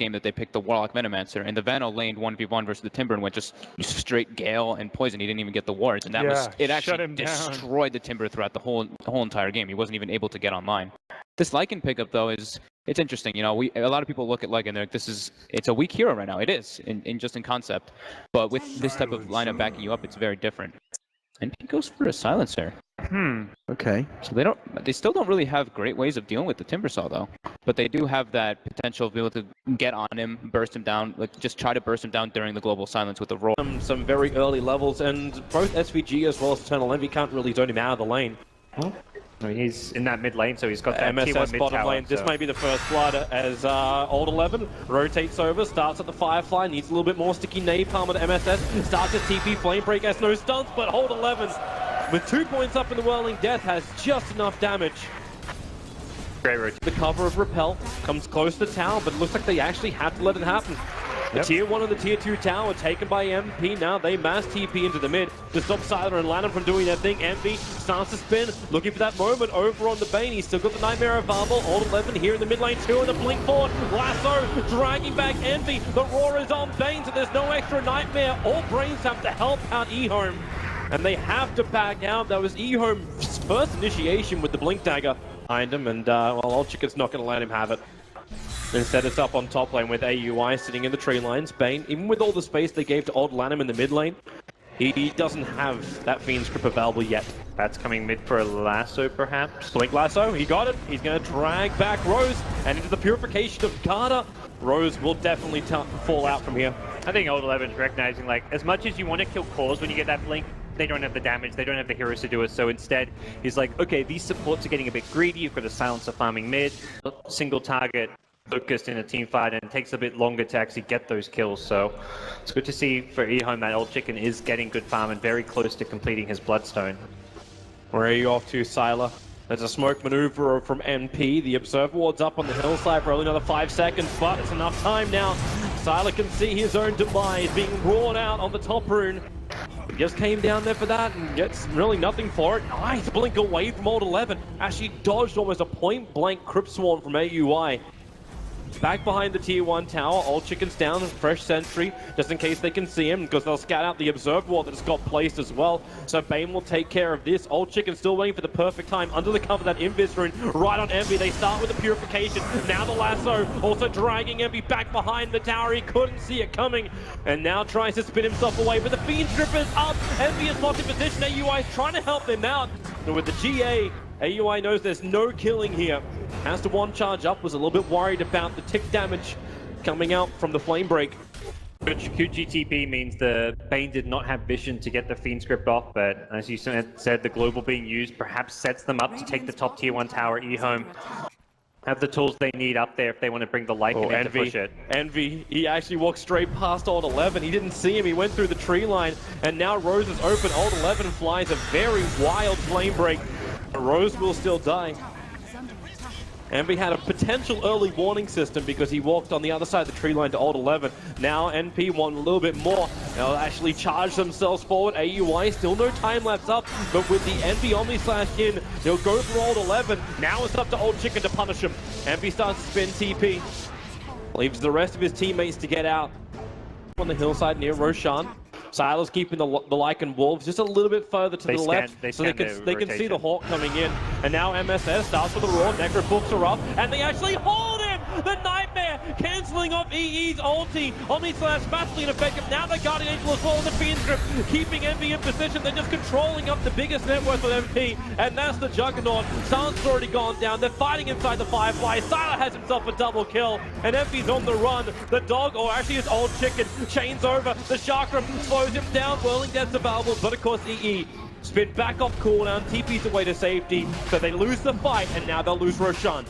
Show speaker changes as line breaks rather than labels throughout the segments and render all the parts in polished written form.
game that they picked the Warlock Venomancer, and the Veno laned 1v1 versus the Timber and went just straight Gale and Poison. He didn't even get the wards, and that was it. Actually destroyed the Timber throughout the whole entire game. He wasn't even able to get online. This Lycan pickup though it's interesting. You know, a lot of people look at Lycan and they're like, it's a weak hero right now. It is in concept, but with this type of lineup backing you up, it's very different. And he goes for a silencer.
Okay.
So they still don't really have great ways of dealing with the Timbersaw though. But they do have that potential to be able to get on him, burst him down, like just try to burst him down during the global silence with the roll.
Some very early levels, and both SVG as well as Eternal Envy can't really zone him out of the lane.
I mean, he's in that mid lane, so he's got that
MSS
T1 mid
bottom
tower,
lane. This might be the first blood as Old 11 rotates over, starts at the Firefly, needs a little bit more sticky napalm at MSS, starts his TP flame break, has no stunts, but Old 11 with 2 points up in the Whirling Death has just enough damage.
Great rotation.
The cover of Repel comes close to the tower, but it looks like they actually have to let it happen. The tier 1 and the tier 2 tower taken by MP. Now they mass TP into the mid to stop Siler and Lanham from doing their thing. MP starts to spin, looking for that moment over on the Bane. He's still got the Nightmare available. Old 11 here in the mid lane, 2 on the blink forward. Lasso dragging back Envy. The roar is on Bane, so there's no extra Nightmare. All brains have to help out EHOME. And they have to back out. That was EHOME's first initiation with the blink dagger behind him, and well, Old Chicken's not going to let him have it. Instead, it's up on top lane with AUI sitting in the tree lines. Bane, even with all the space they gave to Old Lanham in the mid lane, he doesn't have that Fiend's Grip available yet.
That's coming mid for a lasso, perhaps.
Blink Lasso, he got it. He's going to drag back Rose, and into the purification of Garda. Rose will definitely fall out from here.
I think Old 11's recognizing, like, as much as you want to kill cores when you get that blink, they don't have the damage, they don't have the heroes to do it, so instead, he's like, okay, these supports are getting a bit greedy, you've got a Silencer farming mid, single target, focused in a team fight, and it takes a bit longer to actually get those kills, so it's good to see for EHOME that Old Chicken is getting good farm and very close to completing his Bloodstone.
Where are you off to, Siler? There's a smoke maneuver from NP. The Observer Ward's up on the hillside for only another 5 seconds, but it's enough time now. Siler can see his own demise being roared out on the top rune. He just came down there for that and gets really nothing for it. Nice blink away from Old 11. Actually dodged almost a point-blank Crypt Swarm from AUI. Back behind the tier 1 tower, Old Chicken's down, fresh sentry, just in case they can see him, because they'll scout out the Observer Wall that's got placed as well. So Bane will take care of this. Old Chicken still waiting for the perfect time under the cover of that Invis rune, right on Envy. They start with the purification. Now the lasso, also dragging Envy back behind the tower. He couldn't see it coming, and now tries to spin himself away, but the Fiend's Grip is up. Envy is locked in position. AUI is trying to help them out, but with the GA, AUI knows there's no killing here. Has to one charge up, was a little bit worried about the tick damage coming out from the flame break.
QGTP means the Bane did not have vision to get the Fiend Script off, but as you said, the global being used perhaps sets them up to take the top tier 1 tower. EHOME have the tools they need up there if they want to bring the Lycan in to push it.
Envy, he actually walked straight past Old 11. He didn't see him, he went through the tree line, and now Rose is open. Old 11 flies a very wild flame break. Rose will still die. Envy had a potential early warning system because he walked on the other side of the tree line to Old 11. Now NP want a little bit more. They'll actually charge themselves forward. AUI still no time lapse up, but with the Envy Omni slash in, they'll go for Old 11. Now it's up to Old Chicken to punish him. Envy starts to spin TP. Leaves the rest of his teammates to get out. On the hillside near Roshan. Siler's keeping the Lycan Wolves just a little bit further to the left, so they can see the Hawk coming in. And now MSS starts with the Roar, Necro books are up, and they actually hold him! The Nightmare cancelling off EE's ulti. Omni slash massively ineffective. Now the Guardian Angel as well in the Fiend's Grip, keeping Envy in position. They're just controlling up the biggest net worth with MP, and that's the Juggernaut. Silence already gone down. They're fighting inside the Firefly. Siler has himself a double kill, and Envy's on the run. The dog, or actually his Old Chicken, chains over. The Chakram slows him down. Whirling Death's available, but of course EE spin back off cooldown, TP's away to safety, so they lose the fight, and now they'll lose Roshan.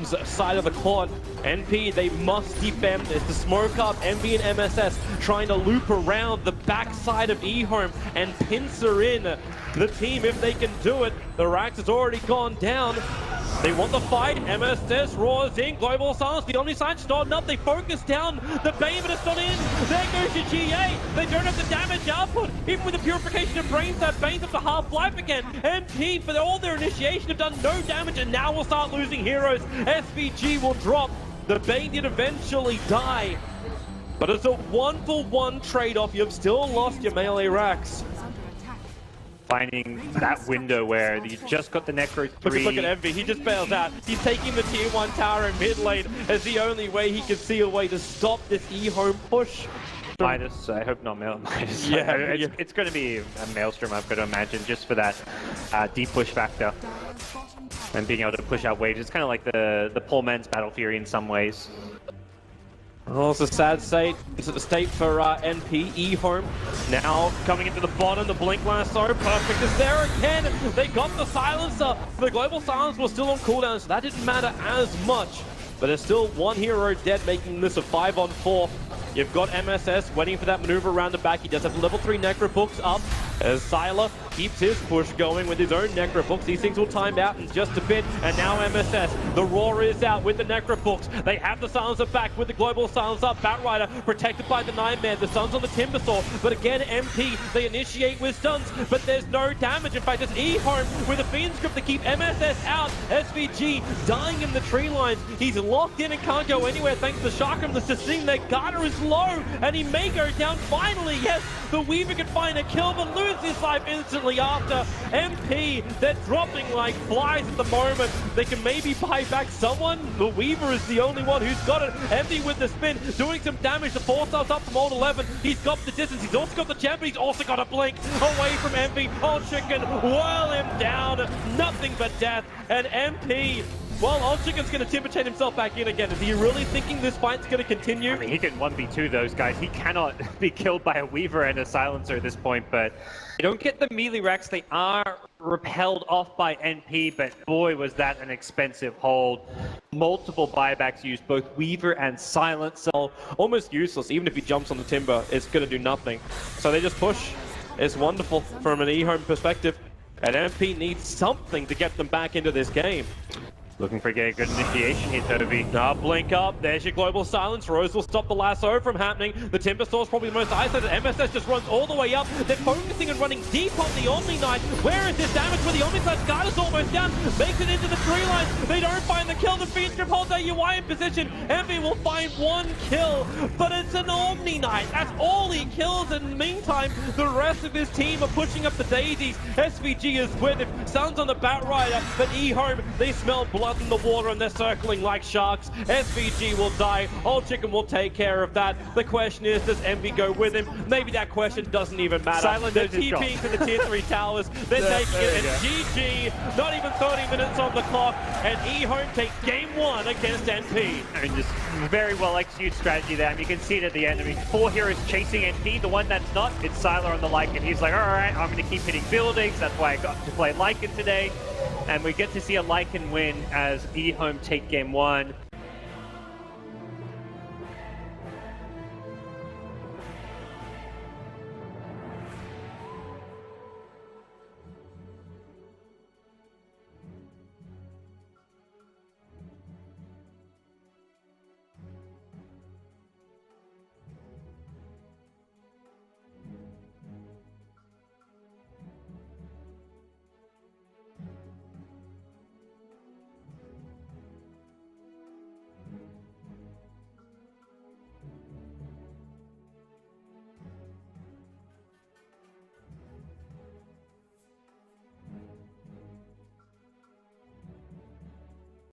Side of the court, NP, they must defend this. The smoke up, NP and MSS trying to loop around the backside of EHOME and pincer in the team if they can do it. The Rax has already gone down. They want the fight. MSS roars in. Global silence. The Omni side starting up. They focus down. The Bane, but it's not in. There goes your GA. They don't have the damage output. Even with the purification of brains, that Bane's up to half-life again. MP, for all their initiation, have done no damage, and now we'll start losing heroes. SVG will drop. The Bane did eventually die, but it's a 1-for-1 trade-off. You've still lost your melee racks.
Finding that window where you just got the Necro 3.
Look at Envy, he just bails out. He's taking the tier 1 tower in mid lane as the only way he can see a way to stop this EHOME push.
Midas, I hope not Midas.
Yeah,
it's going to be a Maelstrom, I've got to imagine, just for that deep push factor. And being able to push out waves. It's kind of like the poor man's Battle Fury in some ways.
Oh, it's a sad state. It's at the state for NP, EHOME. Now coming into the bottom, the Blink Lasso, perfect is there again. They got the silencer. The global silence was still on cooldown, so that didn't matter as much. But there's still one hero dead, making this a 5-on-4. You've got MSS waiting for that maneuver around the back. He does have level 3 Necro books up as Sylar keeps his push going with his own Necro books. These things will time out in just a bit. And now MSS, the Roar is out with the Necro books. They have the Silencer back with the global silence up. Batrider protected by the Nightmare. The Sun's on the Timbersaw. But again, MP, they initiate with stuns, but there's no damage. In fact, it's EHOME with a Fiend Script to keep MSS out. SVG dying in the tree lines. He's locked in and can't go anywhere thanks to Chakram. The Sassin, their Garter is low, and he may go down finally. Yes, the Weaver can find a kill, but lose his life instantly after. MP, they're dropping like flies at the moment. They can maybe buy back someone. The Weaver is the only one who's got it. Empty with the spin, doing some damage. The 4-star's up from old 11. He's got the distance. He's also got the champ, but he's also got a blink away from MP. Old Chicken, whirl him down. Nothing but death. And MP, well, Old Chicken's going to Timberchain himself back in again. Is he really thinking this fight's going to continue?
I mean, he can 1v2 those guys. He cannot be killed by a Weaver and a Silencer at this point, but they don't get the melee racks. They are repelled off by NP, but boy, was that an expensive hold. Multiple buybacks used, both Weaver and Silencer.
Almost useless. Even if he jumps on the Timber, it's going to do nothing. So they just push. It's wonderful from an EHOME perspective. And MP needs something to get them back into this game.
Looking for a good initiation here, Toby.
Blink up. There's your global silence. Rose will stop the lasso from happening. The Timbersaw's probably the most isolated. MSS just runs all the way up. They're focusing and running deep on the Omni Knight. Where is this damage? Where the Omni Knight's guard is almost down. Makes it into the tree line. They don't find the kill. The Fiend Script holds that UI in position. Envy will find one kill, but it's an Omni Knight. That's all he kills. In the meantime, the rest of his team are pushing up the daisies. SVG is with him. Sun's on the Batrider, but EHOME, they smell blood in the water and they're circling like sharks. SVG will die. Old Chicken will take care of that. The question is, does Envy go with him? Maybe that question doesn't even matter. They're TPing to the tier 3 towers. They're taking it, and GG. Not even 30 minutes on the clock, and EHOME take game 1 against NP.
I mean, just very well executed strategy there. I mean, you can see it at the end. I mean, 4 heroes chasing NP. The one that's not, it's Sylar on the Lycan. He's like, all right, I'm going to keep hitting buildings. That's why I got to play Lycan today. And we get to see a Lycan win as EHOME take game 1.